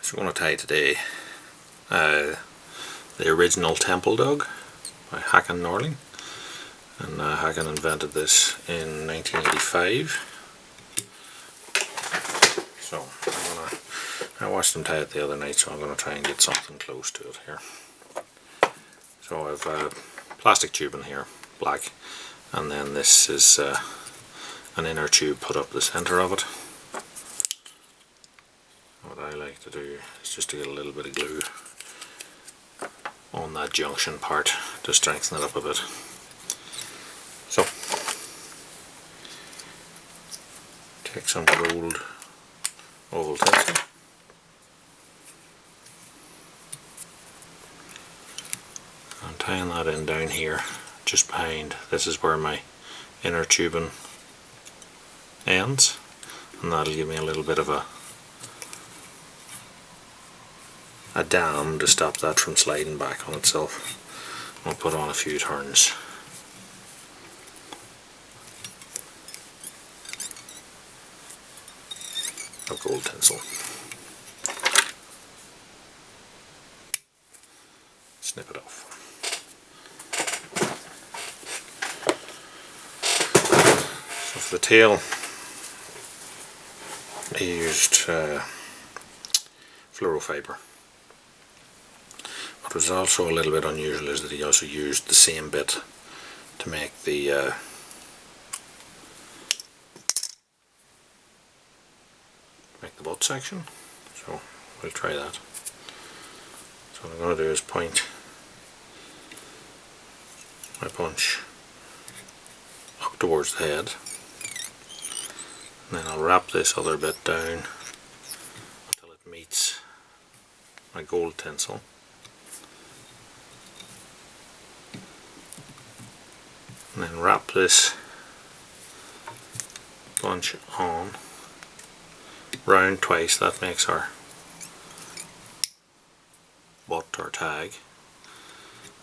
So I'm going to tie today the original Templedog by Hakan Norling, and Hakan invented this in 1985. So I watched him tie it the other night, so I'm going to try and get something close to it here. So I've plastic tubing here, black, and then this is an inner tube put up the centre of it. What I like to do is just to get a little bit of glue on that junction part to strengthen it up a bit. So take some gold oval tinsel, and tying that in down here just behind. This is where my inner tubing ends, and that'll give me a little bit of a dam to stop that from sliding back on itself. I'll put on a few turns. Of gold tinsel. Snip it off. So for the tail, I used fluorofiber. What was also a little bit unusual is that he also used the same bit to make the butt section. So we'll try that. So what I'm going to do is point my punch up towards the head, and then I'll wrap this other bit down until it meets my gold tinsel. And then wrap this bunch on round twice. That makes our butt or tag,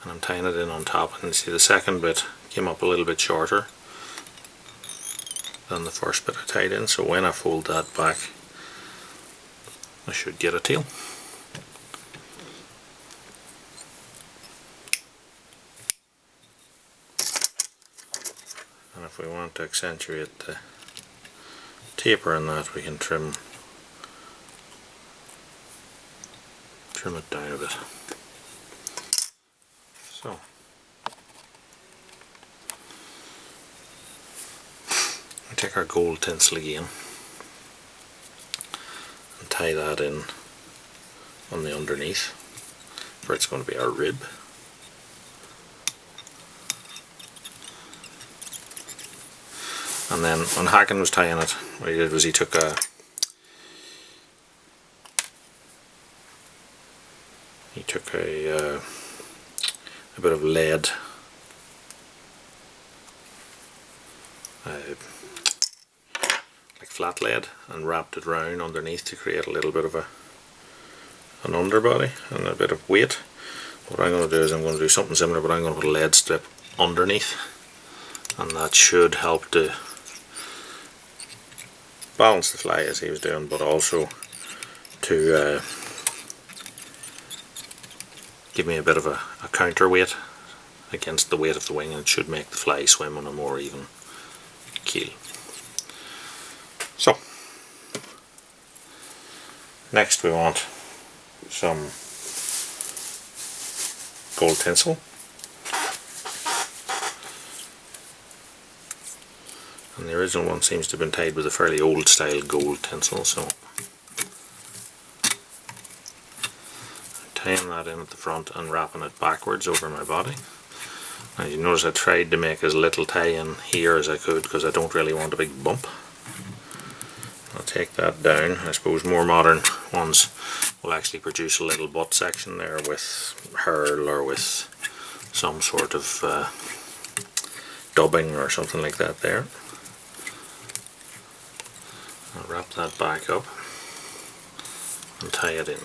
and I'm tying it in on top, and you see the second bit came up a little bit shorter than the first bit I tied in, so when I fold that back I should get a tail. And if we want to accentuate the taper in that, we can trim it down a bit. So we take our gold tinsel again and tie that in on the underneath, where it's going to be our rib. And then when Hakan was tying it, what he did was he took a bit of lead, like flat lead, and wrapped it round underneath to create a little bit of an underbody and a bit of weight. What I'm going to do is I'm going to do something similar, but I'm going to put a lead strip underneath, and that should help to balance the fly as he was doing, but also to give me a bit of a counterweight against the weight of the wing, and it should make the fly swim on a more even keel. So next we want some gold tinsel, and the original one seems to have been tied with a fairly old style gold tinsel, so tying that in at the front and wrapping it backwards over my body. Now you notice I tried to make as little tie in here as I could because I don't really want a big bump. I'll take that down. I suppose more modern ones will actually produce a little butt section there with herl or with some sort of dubbing or something like that there. I'll wrap that back up and tie it in.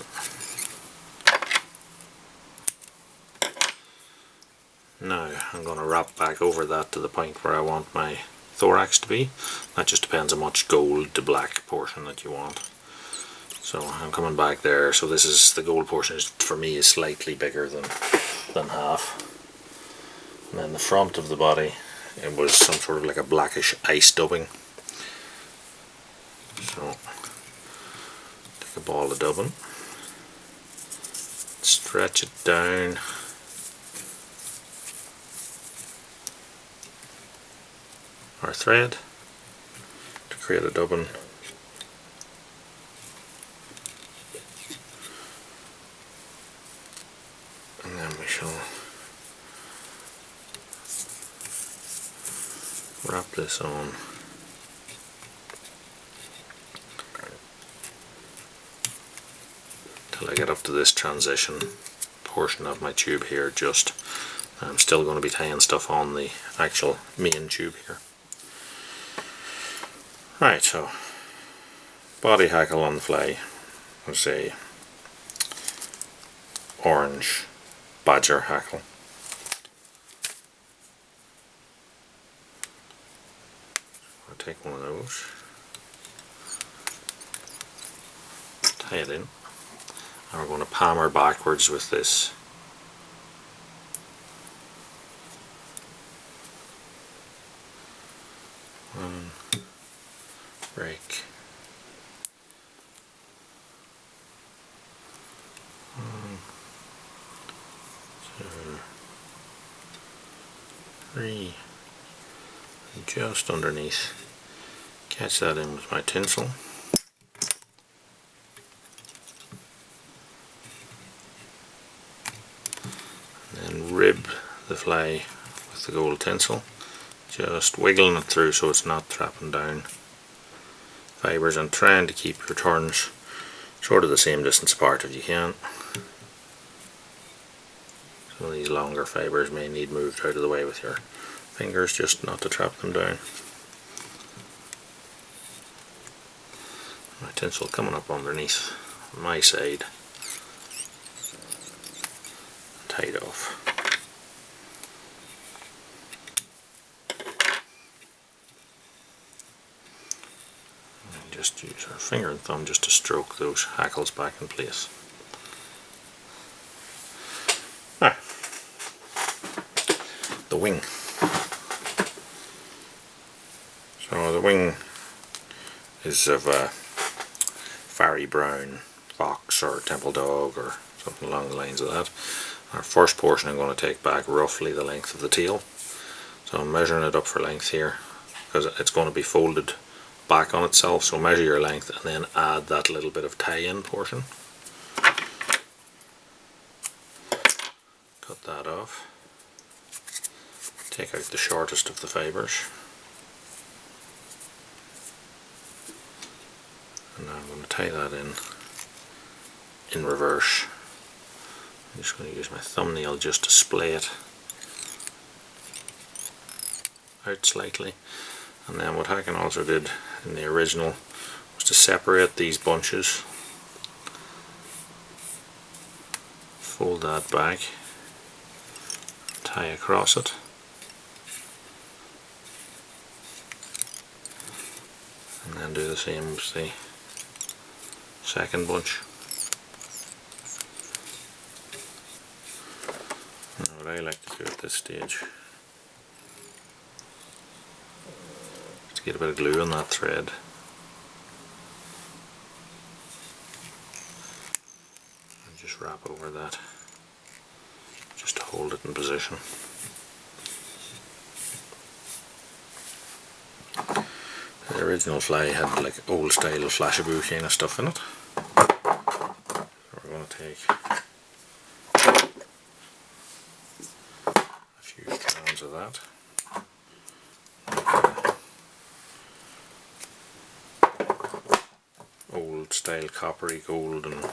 Now I'm going to wrap back over that to the point where I want my thorax to be. That just depends how much gold to black portion that you want. So I'm coming back there, so this is the gold portion is, for me, is slightly bigger than half. And then the front of the body, it was some sort of like a blackish ice dubbing. So take a ball of dubbing, stretch it down, our thread to create a dubbing. And then we shall wrap this on. Till I get up to this transition portion of my tube here. Just I'm still going to be tying stuff on the actual main tube here. Right, so body hackle on the fly, let's say orange badger hackle. I'll take one of those, tie it in, and we're going to palmer backwards with this. One, break. One, two, three. And just underneath. Catch that in with my tinsel. And then rib the fly with the gold tinsel. Just wiggling it through so it's not trapping down fibres, and trying to keep your turns sort of the same distance apart if you can. Some of these longer fibres may need moved out of the way with your fingers just not to trap them down. My tinsel coming up underneath my side, tied off. And just use our finger and thumb just to stroke those hackles back in place. Ah, the wing. So the wing is of a fiery brown fox or Templedog or something along the lines of that. Our first portion I'm going to take back roughly the length of the tail. So I'm measuring it up for length here because it's going to be folded back on itself, so measure your length and then add that little bit of tie-in portion. Cut that off. Take out the shortest of the fibres. And now I'm going to tie that in reverse. I'm just going to use my thumbnail just to splay it out slightly. And then what Hakan also did in the original was to separate these bunches, fold that back, tie across it, and then do the same with the second bunch. Now what I like to do at this stage is to get a bit of glue on that thread. And just wrap over that just to hold it in position. The original fly had like old style flashaboo kind of stuff in it. So we're going to take a few strands of that. Old style coppery gold and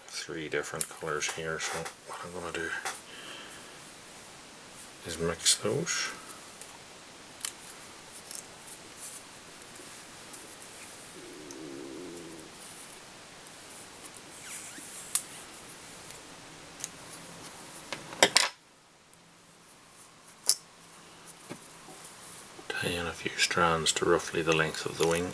three different colours here, so what I'm going to do is mix those. tie in a few strands to roughly the length of the wing.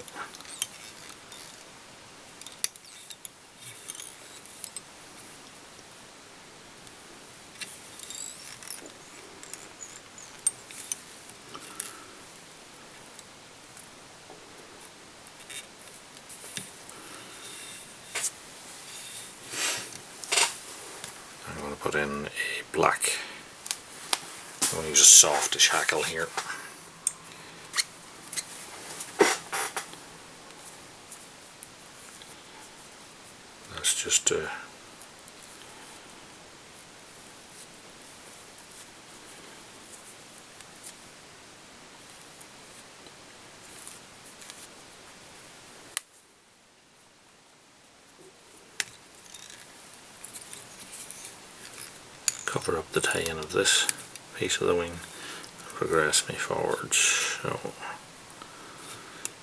I'm going to put in a black. I'm going to use a softish hackle here. That's just to cover up the tie-in of this piece of the wing and progress me forwards. So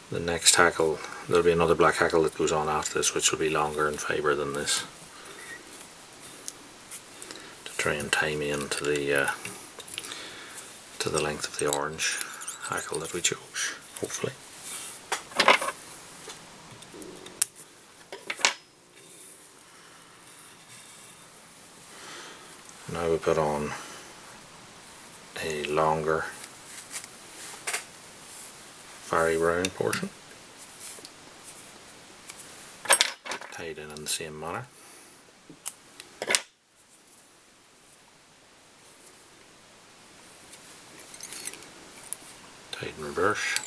the next hackle, there'll be another black hackle that goes on after this, which will be longer in fibre than this, to try and tie me into the length of the orange hackle that we chose, hopefully. Now we put on a longer fiery brown portion, tied in the same manner. Tied in reverse.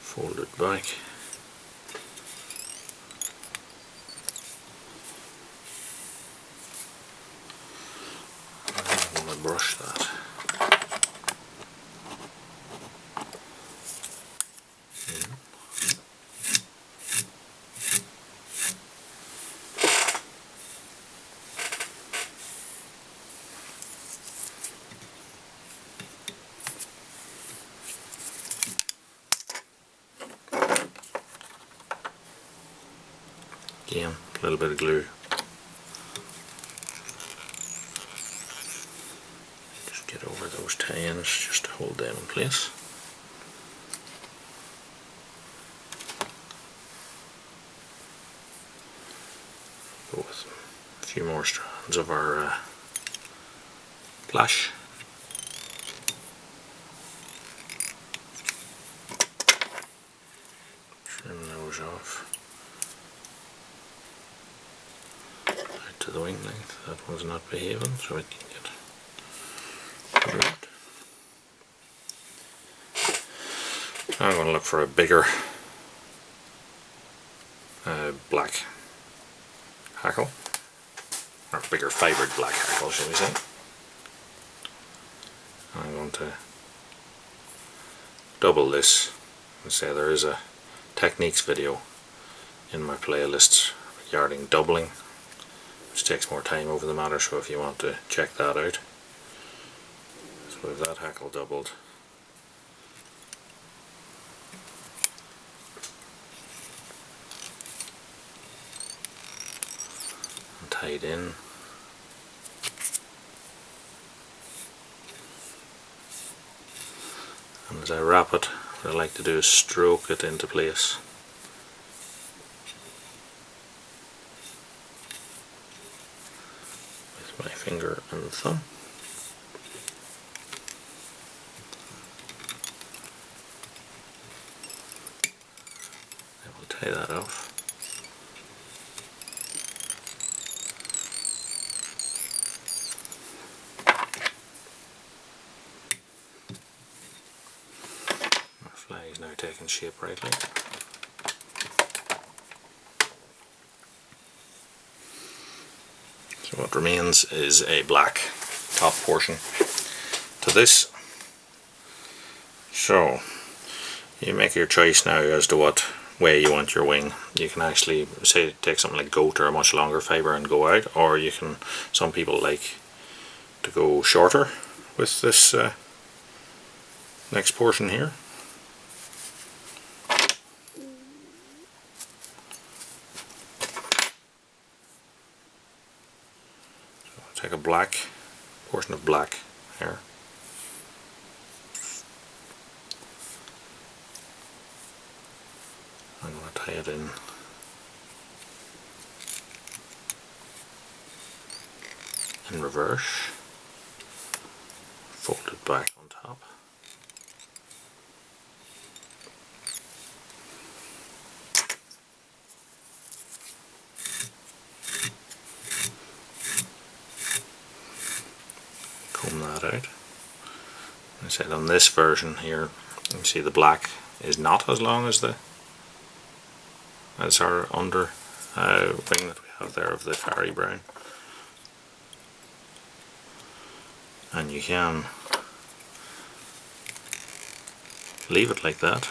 Fold it back. I'm going to brush that. Again, a little bit of glue. Just get over those tie-ins just to hold them in place. Go with a few more strands of our flash. Trim those off. To the wing length. That one's not behaving, so it can get removed. I'm going to look for a bigger black hackle, or bigger fibred black hackle, shall we say. I'm going to double this, and say there is a techniques video in my playlists regarding doubling, which takes more time over the matter, so if you want to check that out. So with that hackle doubled, and tied in, and as I wrap it, what I like to do is stroke it into place. My finger and thumb. I will tie that off. Our flag is now taking shape rightly. So what remains is a black top portion to this. So you make your choice now as to what way you want your wing. You can actually say take something like goat or a much longer fibre and go out, or you can, some people like to go shorter with this next portion here. Take a black portion of black hair. I'm going to tie it in reverse, fold it back on top. Comb that out. I said on this version here, you see the black is not as long as our under wing that we have there of the fairy brown. And you can leave it like that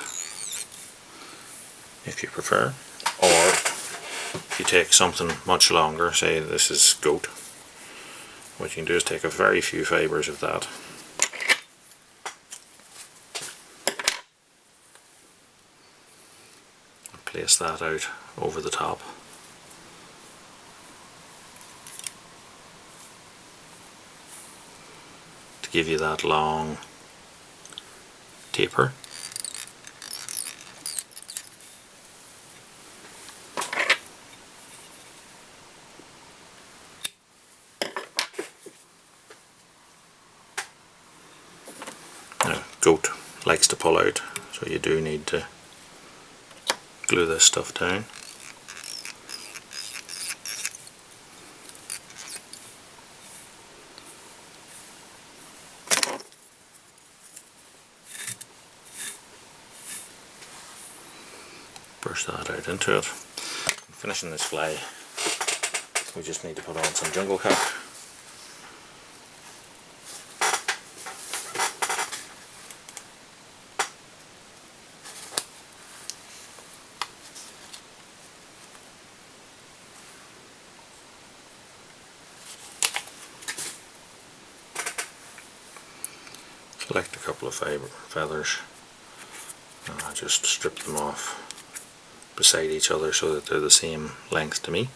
if you prefer, or if you take something much longer, say this is goat, what you can do is take a very few fibres of that and place that out over the top. To give you that long taper. Now, goat likes to pull out, so you do need to glue this stuff down. Brush that out into it. Finishing this fly, we just need to put on some jungle cock. Select a couple of feathers and I just strip them off beside each other so that they're the same length to me.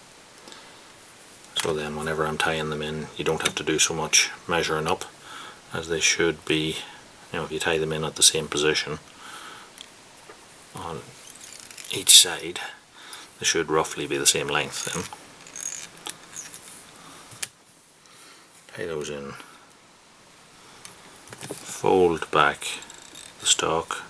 So then whenever I'm tying them in, you don't have to do so much measuring up, as they should be, you know, if you tie them in at the same position on each side, they should roughly be the same length then. Tie those in, fold back the stalk,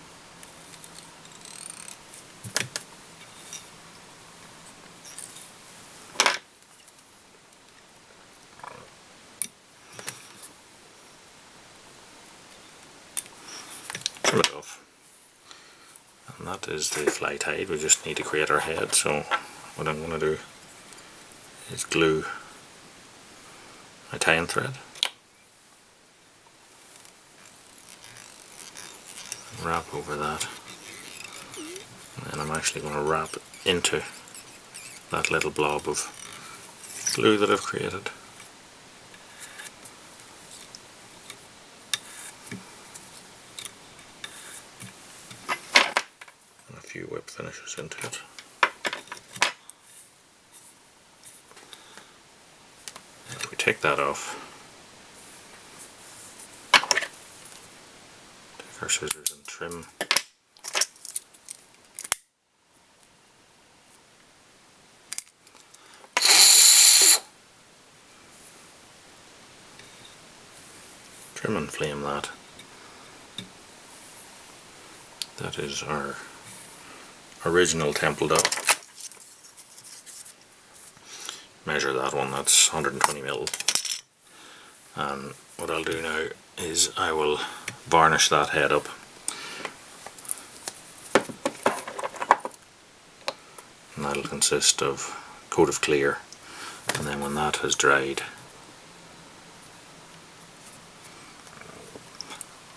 trim it off, and that is the fly tied. We just need to create our head, so what I'm going to do is glue my tying thread, wrap over that, and then I'm actually going to wrap into that little blob of glue that I've created. And a few whip finishes into it. If we take that off, take our scissors and trim and flame that. That is our original Templedog. Measure that one, that's 120 mil. And what I'll do now is I will varnish that head up. And that'll consist of a coat of clear, and then when that has dried,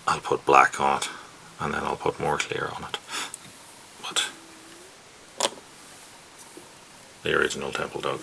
I'll put black on it, and then I'll put more clear on it. But the original Templedog.